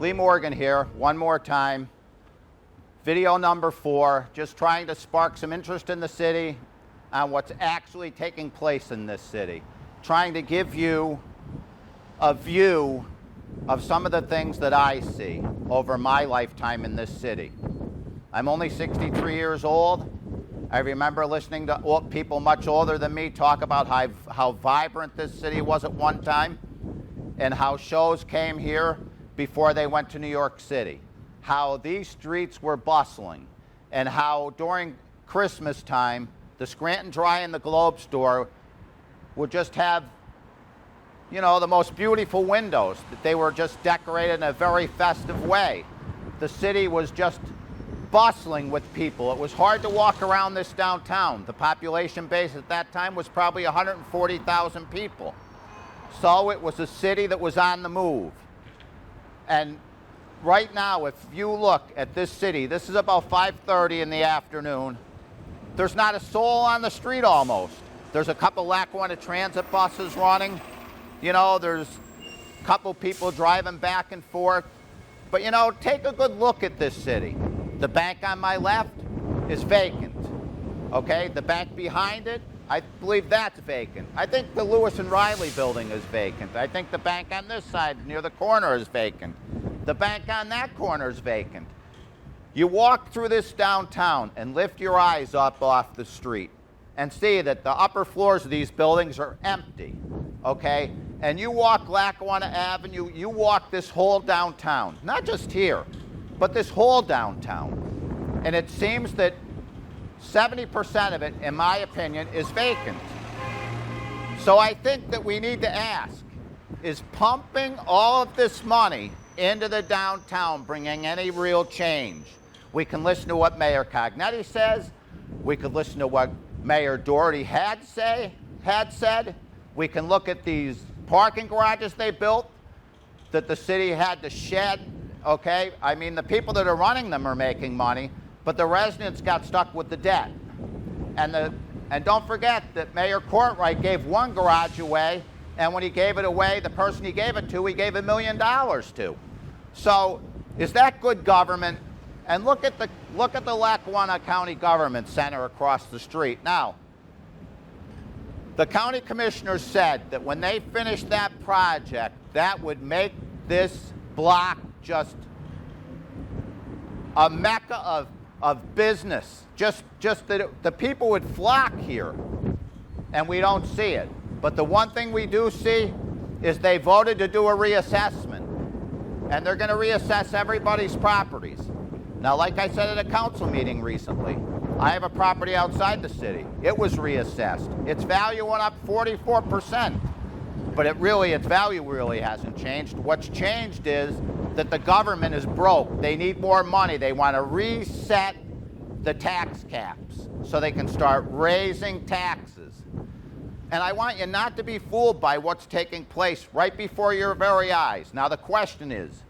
Lee Morgan here, one more time. Video number 4, just trying to spark some interest in the city on what's actually taking place in this city. Trying to give you a view of some of the things that I see over my lifetime in this city. I'm only 63 years old. I remember listening to people much older than me talk about how vibrant this city was at one time and how shows came here before they went to New York City. How these streets were bustling and how during Christmas time, the Scranton Dry and the Globe store would just have, you know, the most beautiful windows. They were just decorated in a very festive way. The city was just bustling with people. It was hard to walk around this downtown. The population base at that time was probably 140,000 people. So it was a city that was on the move. And right now, if you look at this city, this is about 5:30 in the afternoon. There's not a soul on the street almost. There's a couple Lackawanna Transit buses running. You know, there's a couple people driving back and forth. But you know, take a good look at this city. The bank on my left is vacant, okay? The bank behind it, I believe that's vacant. I think the Lewis and Riley building is vacant. I think the bank on this side near the corner is vacant. The bank on that corner is vacant. You walk through this downtown and lift your eyes up off the street and see that the upper floors of these buildings are empty, okay? And you walk Lackawanna Avenue, you walk this whole downtown, not just here, but this whole downtown. And it seems that 70% of it, in my opinion, is vacant. So I think that we need to ask, is pumping all of this money into the downtown bringing any real change? We can listen to what Mayor Cognetti says. We could listen to what Mayor Doherty had said. We can look at these parking garages they built that the city had to shed. Okay, I mean, the people that are running them are making money, but the residents got stuck with the debt. And don't forget that Mayor Courtwright gave one garage away, and when he gave it away, the person he gave it to, he gave $1 million to. So is that good government? And look at the Lackawanna County Government Center across the street. Now, the county commissioners said that when they finished that project, that would make this block just a mecca of business. Just that the people would flock here, and we don't see it. But the one thing we do see is they voted to do a reassessment, and they're going to reassess everybody's properties. Now, like I said at a council meeting recently, I have a property outside the city. It was reassessed. Its value went up 44%, but its value really hasn't changed. What's changed is that the government is broke. They need more money. They want to reset the tax caps so they can start raising taxes. And I want you not to be fooled by what's taking place right before your very eyes. Now the question is,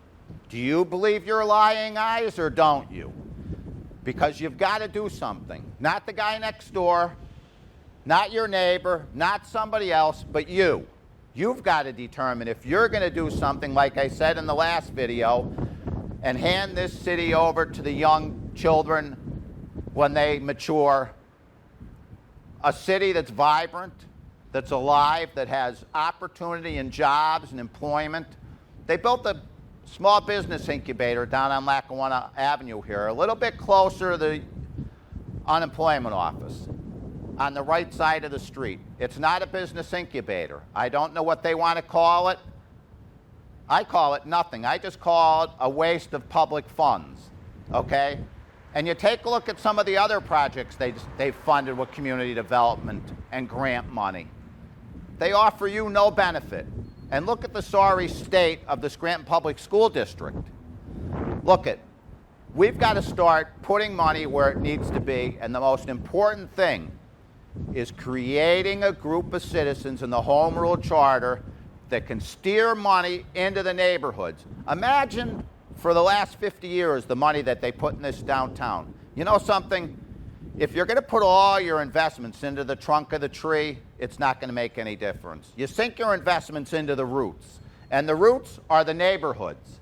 do you believe your lying eyes or don't you? Because you've got to do something. Not the guy next door, not your neighbor, not somebody else, but you. You've got to determine if you're going to do something, like I said in the last video, and hand this city over to the young children when they mature. A city that's vibrant, that's alive, that has opportunity and jobs and employment. They built a small business incubator down on Lackawanna Avenue here, a little bit closer to the unemployment office, on the right side of the street. It's not a business incubator. I don't know what they want to call it. I call it nothing. I just call it a waste of public funds, okay? And you take a look at some of the other projects they've funded with community development and grant money. They offer you no benefit. And look at the sorry state of the Scranton Public School District. Look at, we've got to start putting money where it needs to be, and the most important thing is creating a group of citizens in the Home Rule Charter that can steer money into the neighborhoods. Imagine for the last 50 years the money that they put in this downtown. You know something? If you're going to put all your investments into the trunk of the tree, it's not going to make any difference. You sink your investments into the roots, and the roots are the neighborhoods.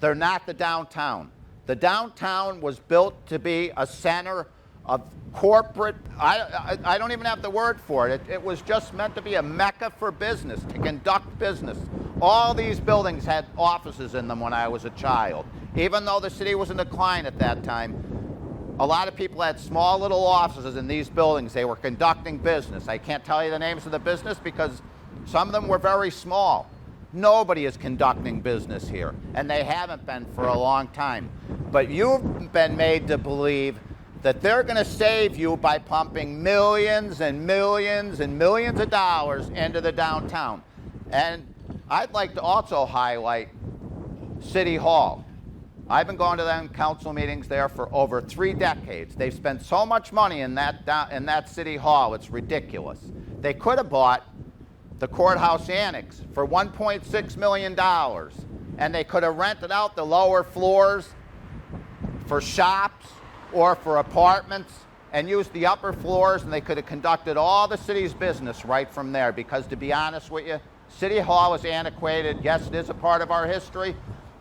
They're not the downtown. The downtown was built to be a center of corporate, I don't even have the word for it. It was just meant to be a mecca for business, to conduct business. All these buildings had offices in them when I was a child. Even though the city was in decline at that time, a lot of people had small little offices in these buildings. They were conducting business. I can't tell you the names of the business because some of them were very small. Nobody is conducting business here, and they haven't been for a long time. But you've been made to believe that they're going to save you by pumping millions and millions and millions of dollars into the downtown. And I'd like to also highlight City Hall. I've been going to them council meetings there for over 3 decades. They've spent so much money in that City Hall, it's ridiculous. They could have bought the courthouse annex for $1.6 million, and they could have rented out the lower floors for shops or for apartments and used the upper floors, and they could have conducted all the city's business right from there, because to be honest with you, City Hall is antiquated. Yes, it is a part of our history,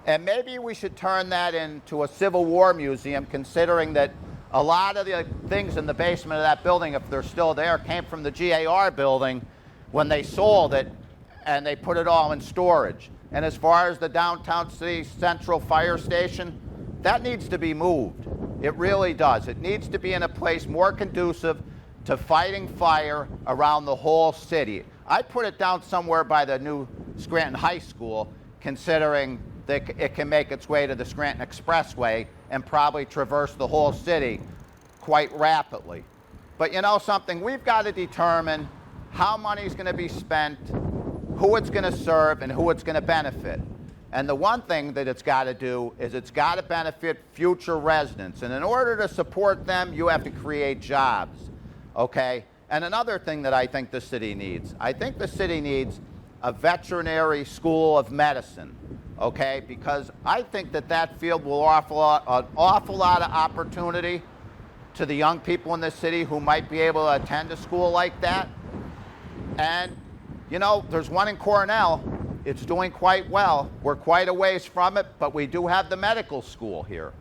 and maybe we should turn that into a Civil War museum, considering that a lot of the things in the basement of that building, if they're still there, came from the GAR building when they sold it, and they put it all in storage. And as far as the downtown city central fire station, that needs to be moved. It really does. It needs to be in a place more conducive to fighting fire around the whole city. I put it down somewhere by the new Scranton High School, considering that it can make its way to the Scranton Expressway and probably traverse the whole city quite rapidly. But you know something? We've got to determine how money is going to be spent, who it's going to serve, and who it's going to benefit. And the one thing that it's got to do is it's got to benefit future residents. And in order to support them, you have to create jobs, okay? And another thing that I think the city needs, I think the city needs a veterinary school of medicine, okay? Because I think that field will offer an awful lot of opportunity to the young people in the city who might be able to attend a school like that. And, you know, there's one in Cornell. It's doing quite well. We're quite a ways from it, but we do have the medical school here.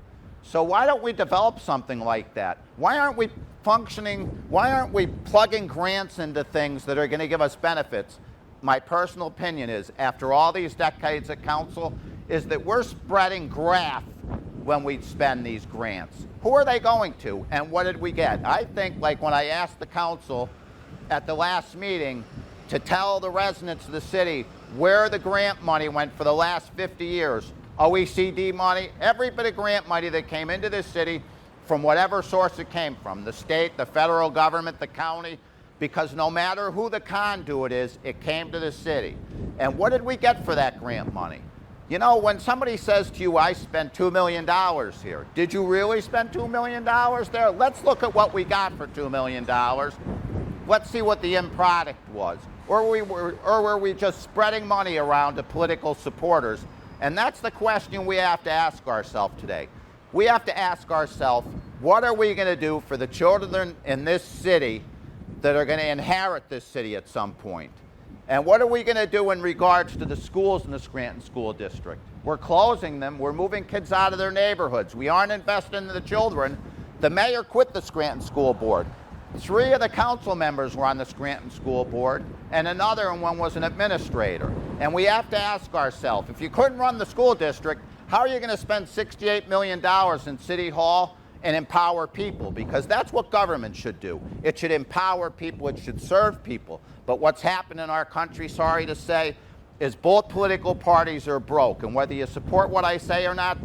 So why don't we develop something like that? Why aren't we plugging grants into things that are going to give us benefits? My personal opinion is, after all these decades at council, is that we're spreading graft when we spend these grants. Who are they going to, and what did we get? I think, like when I asked the council at the last meeting to tell the residents of the city where the grant money went for the last 50 years, OECD money, every bit of grant money that came into this city from whatever source it came from, the state, the federal government, the county, because no matter who the conduit is, it came to the city. And what did we get for that grant money? You know, when somebody says to you, I spent $2 million here, did you really spend $2 million there? Let's look at what we got for $2 million. Let's see what the end product was. Or were we just spreading money around to political supporters? And that's the question we have to ask ourselves today. We have to ask ourselves, what are we going to do for the children in this city that are going to inherit this city at some point? And what are we going to do in regards to the schools in the Scranton School District? We're closing them. We're moving kids out of their neighborhoods. We aren't investing in the children. The mayor quit the Scranton School Board. 3 of the council members were on the Scranton School Board, and another one was an administrator. And we have to ask ourselves, if you couldn't run the school district, how are you going to spend $68 million in City Hall and empower people? Because that's what government should do. It should empower people. It should serve people. But what's happened in our country, sorry to say, is both political parties are broke. And whether you support what I say or not,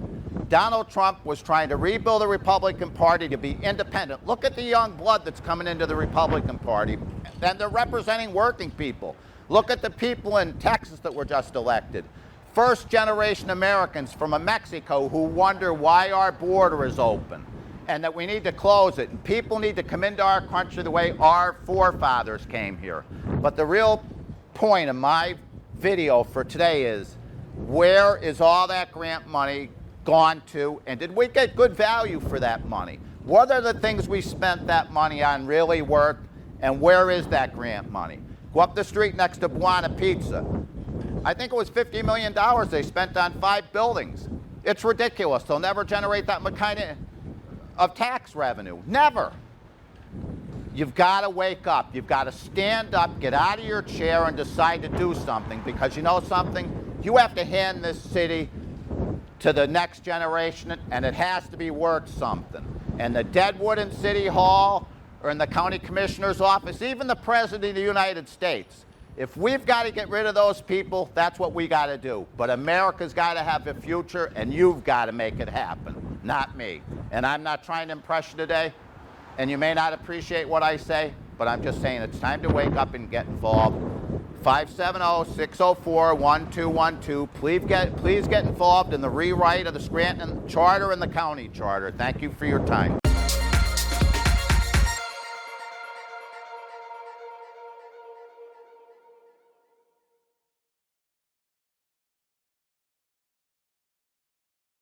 Donald Trump was trying to rebuild the Republican Party to be independent. Look at the young blood that's coming into the Republican Party, and they're representing working people. Look at the people in Texas that were just elected. First-generation Americans from Mexico who wonder why our border is open and that we need to close it. And people need to come into our country the way our forefathers came here. But the real point of my video for today is, where is all that grant money gone to, and did we get good value for that money? What are the things we spent that money on really worth, and where is that grant money? Go up the street next to Buona Pizza. I think it was $50 million they spent on 5 buildings. It's ridiculous. They'll never generate that kind of tax revenue. Never. You've got to wake up. You've got to stand up, get out of your chair, and decide to do something. Because you know something? You have to hand this city to the next generation, and it has to be worth something. And the deadwood in City Hall or in the county commissioner's office, even the president of the United States, if we've got to get rid of those people, that's what we got to do. But America's got to have a future, and you've got to make it happen, not me. And I'm not trying to impress you today. And you may not appreciate what I say, but I'm just saying it's time to wake up and get involved. 570-604-1212. Please get involved in the rewrite of the Scranton Charter and the County Charter. Thank you for your time.